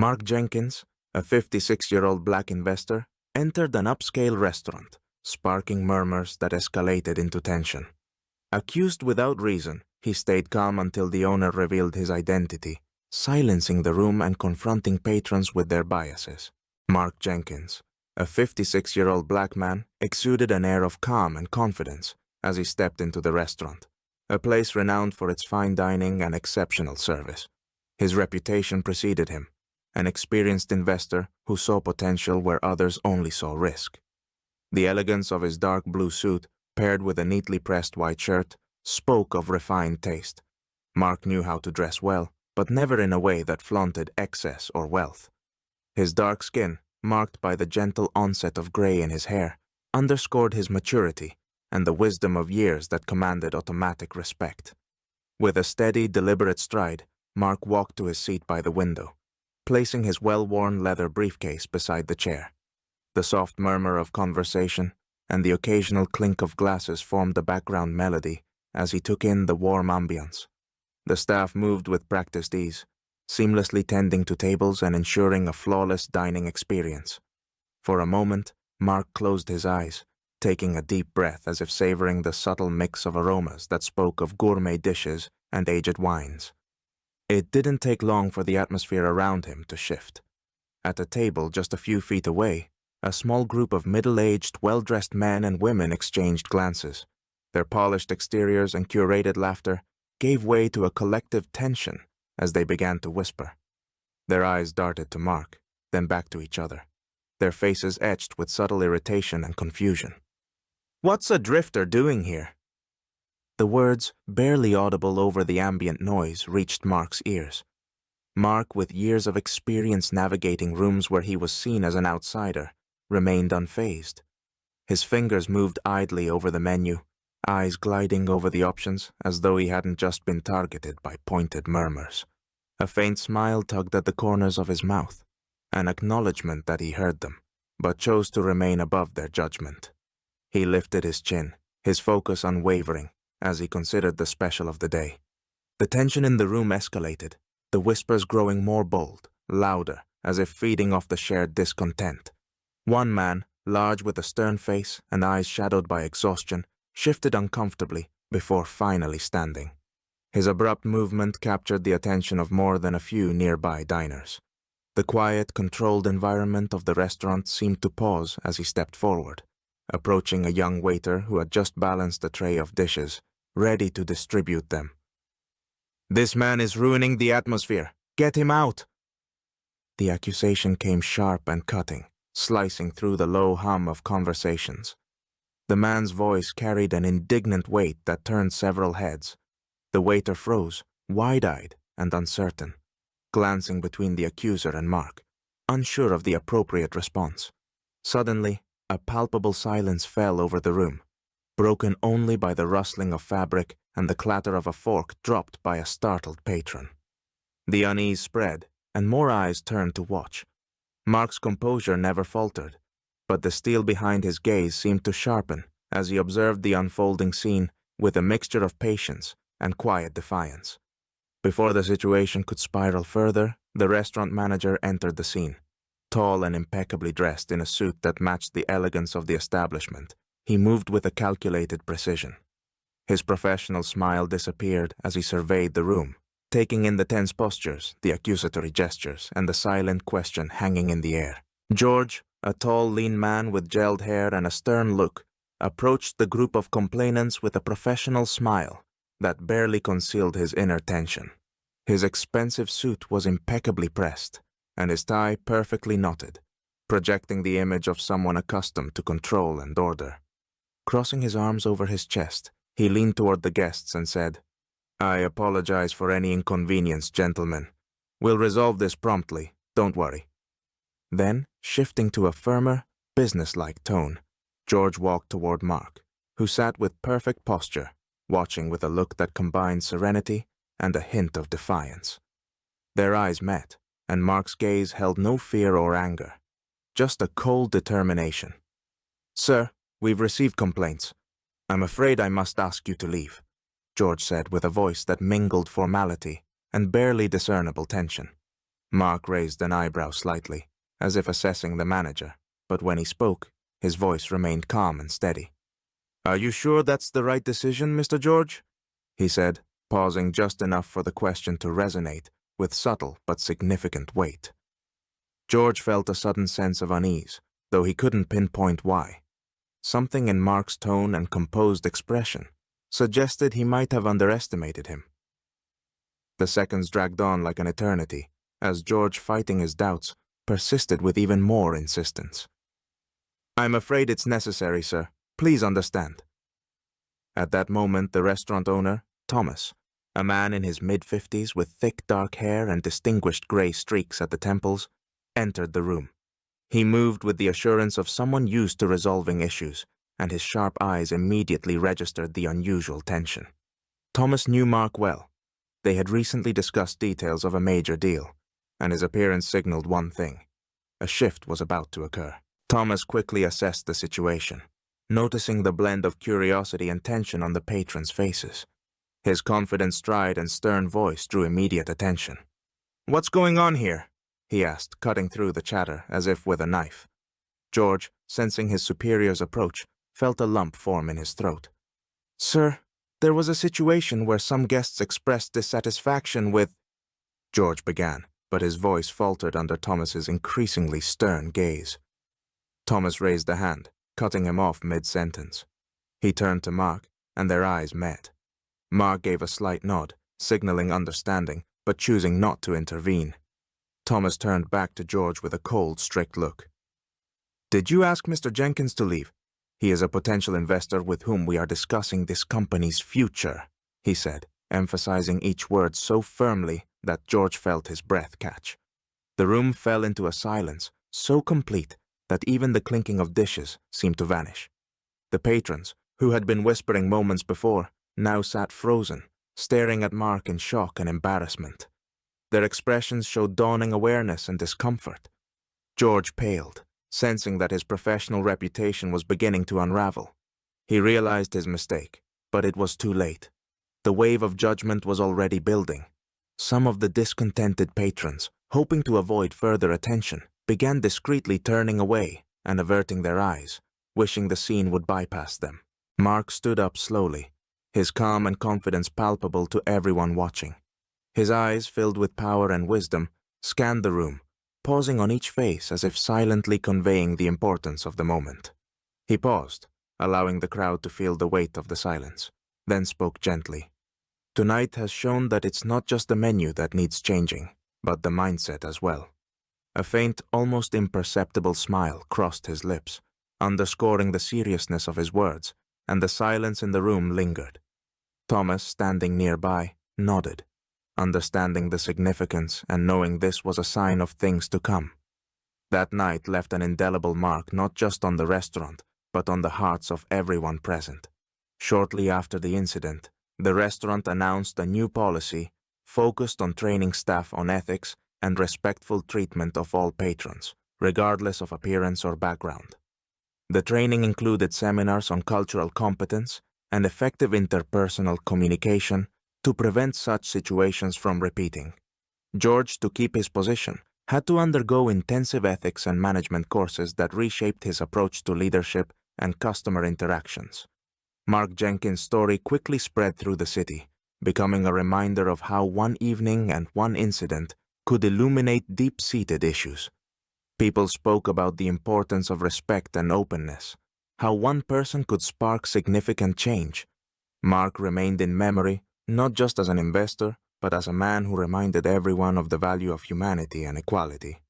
Mark Jenkins, a 56-year-old black investor, entered an upscale restaurant, sparking murmurs that escalated into tension. Accused without reason, he stayed calm until the owner revealed his identity, silencing the room and confronting patrons with their biases. Mark Jenkins, a 56-year-old black man, exuded an air of calm and confidence as he stepped into the restaurant, a place renowned for its fine dining and exceptional service. His reputation preceded him, an experienced investor who saw potential where others only saw risk. The elegance of his dark blue suit, paired with a neatly pressed white shirt, spoke of refined taste. Mark knew how to dress well, but never in a way that flaunted excess or wealth. His dark skin, marked by the gentle onset of gray in his hair, underscored his maturity and the wisdom of years that commanded automatic respect. With a steady, deliberate stride, Mark walked to his seat by the window, placing his well-worn leather briefcase beside the chair. The soft murmur of conversation and the occasional clink of glasses formed the background melody as he took in the warm ambience. The staff moved with practiced ease, seamlessly tending to tables and ensuring a flawless dining experience. For a moment, Mark closed his eyes, taking a deep breath as if savoring the subtle mix of aromas that spoke of gourmet dishes and aged wines. It didn't take long for the atmosphere around him to shift. At a table just a few feet away, a small group of middle-aged, well-dressed men and women exchanged glances. Their polished exteriors and curated laughter gave way to a collective tension as they began to whisper. Their eyes darted to Mark, then back to each other, their faces etched with subtle irritation and confusion. "What's a drifter doing here?" The words, barely audible over the ambient noise, reached Mark's ears. Mark, with years of experience navigating rooms where he was seen as an outsider, remained unfazed. His fingers moved idly over the menu, eyes gliding over the options as though he hadn't just been targeted by pointed murmurs. A faint smile tugged at the corners of his mouth, an acknowledgement that he heard them, but chose to remain above their judgment. He lifted his chin, his focus unwavering, as he considered the special of the day. The tension in the room escalated, the whispers growing more bold, louder, as if feeding off the shared discontent. One man, large with a stern face and eyes shadowed by exhaustion, shifted uncomfortably before finally standing. His abrupt movement captured the attention of more than a few nearby diners. The quiet, controlled environment of the restaurant seemed to pause as he stepped forward, approaching a young waiter who had just balanced a tray of dishes, ready to distribute them. "This man is ruining the atmosphere. Get him out!" The accusation came sharp and cutting, slicing through the low hum of conversations. The man's voice carried an indignant weight that turned several heads. The waiter froze, wide-eyed and uncertain, glancing between the accuser and Mark, unsure of the appropriate response. Suddenly, a palpable silence fell over the room, broken only by the rustling of fabric and the clatter of a fork dropped by a startled patron. The unease spread, and more eyes turned to watch. Mark's composure never faltered, but the steel behind his gaze seemed to sharpen as he observed the unfolding scene with a mixture of patience and quiet defiance. Before the situation could spiral further, the restaurant manager entered the scene. Tall and impeccably dressed in a suit that matched the elegance of the establishment, he moved with a calculated precision. His professional smile disappeared as he surveyed the room, taking in the tense postures, the accusatory gestures, and the silent question hanging in the air. George, a tall, lean man with gelled hair and a stern look, approached the group of complainants with a professional smile that barely concealed his inner tension. His expensive suit was impeccably pressed, and his tie perfectly knotted, projecting the image of someone accustomed to control and order. Crossing his arms over his chest, he leaned toward the guests and said, "I apologize for any inconvenience, gentlemen. We'll resolve this promptly, don't worry." Then, shifting to a firmer, businesslike tone, George walked toward Mark, who sat with perfect posture, watching with a look that combined serenity and a hint of defiance. Their eyes met, and Mark's gaze held no fear or anger, just a cold determination. "Sir, we've received complaints. I'm afraid I must ask you to leave," George said with a voice that mingled formality and barely discernible tension. Mark raised an eyebrow slightly, as if assessing the manager, but when he spoke, his voice remained calm and steady. "Are you sure that's the right decision, Mr. George?" he said, pausing just enough for the question to resonate with subtle but significant weight. George felt a sudden sense of unease, though he couldn't pinpoint why. Something in Mark's tone and composed expression suggested he might have underestimated him. The seconds dragged on like an eternity, as George, fighting his doubts, persisted with even more insistence. "I'm afraid it's necessary, sir. Please understand." At that moment, the restaurant owner, Thomas, a man in his mid-50s with thick dark hair and distinguished gray streaks at the temples, entered the room. He moved with the assurance of someone used to resolving issues, and his sharp eyes immediately registered the unusual tension. Thomas knew Mark well. They had recently discussed details of a major deal, and his appearance signaled one thing: a shift was about to occur. Thomas quickly assessed the situation, noticing the blend of curiosity and tension on the patrons' faces. His confident stride and stern voice drew immediate attention. "What's going on here?" he asked, cutting through the chatter as if with a knife. George, sensing his superior's approach, felt a lump form in his throat. "Sir, there was a situation where some guests expressed dissatisfaction with—" George began, but his voice faltered under Thomas's increasingly stern gaze. Thomas raised a hand, cutting him off mid-sentence. He turned to Mark, and their eyes met. Mark gave a slight nod, signaling understanding, but choosing not to intervene. Thomas turned back to George with a cold, strict look. "Did you ask Mr. Jenkins to leave? He is a potential investor with whom we are discussing this company's future," he said, emphasizing each word so firmly that George felt his breath catch. The room fell into a silence so complete that even the clinking of dishes seemed to vanish. The patrons, who had been whispering moments before, now sat frozen, staring at Mark in shock and embarrassment. Their expressions showed dawning awareness and discomfort. George paled, sensing that his professional reputation was beginning to unravel. He realized his mistake, but it was too late. The wave of judgment was already building. Some of the discontented patrons, hoping to avoid further attention, began discreetly turning away and averting their eyes, wishing the scene would bypass them. Mark stood up slowly, his calm and confidence palpable to everyone watching. His eyes, filled with power and wisdom, scanned the room, pausing on each face as if silently conveying the importance of the moment. He paused, allowing the crowd to feel the weight of the silence, then spoke gently. "Tonight has shown that it's not just the menu that needs changing, but the mindset as well." A faint, almost imperceptible smile crossed his lips, underscoring the seriousness of his words, and the silence in the room lingered. Thomas, standing nearby, nodded, understanding the significance and knowing this was a sign of things to come. That night left an indelible mark not just on the restaurant, but on the hearts of everyone present. Shortly after the incident, the restaurant announced a new policy focused on training staff on ethics and respectful treatment of all patrons, regardless of appearance or background. The training included seminars on cultural competence and effective interpersonal communication to prevent such situations from repeating. George, to keep his position, had to undergo intensive ethics and management courses that reshaped his approach to leadership and customer interactions. Mark Jenkins' story quickly spread through the city, becoming a reminder of how one evening and one incident could illuminate deep-seated issues. People spoke about the importance of respect and openness, how one person could spark significant change. Mark remained in memory not just as an investor, but as a man who reminded everyone of the value of humanity and equality.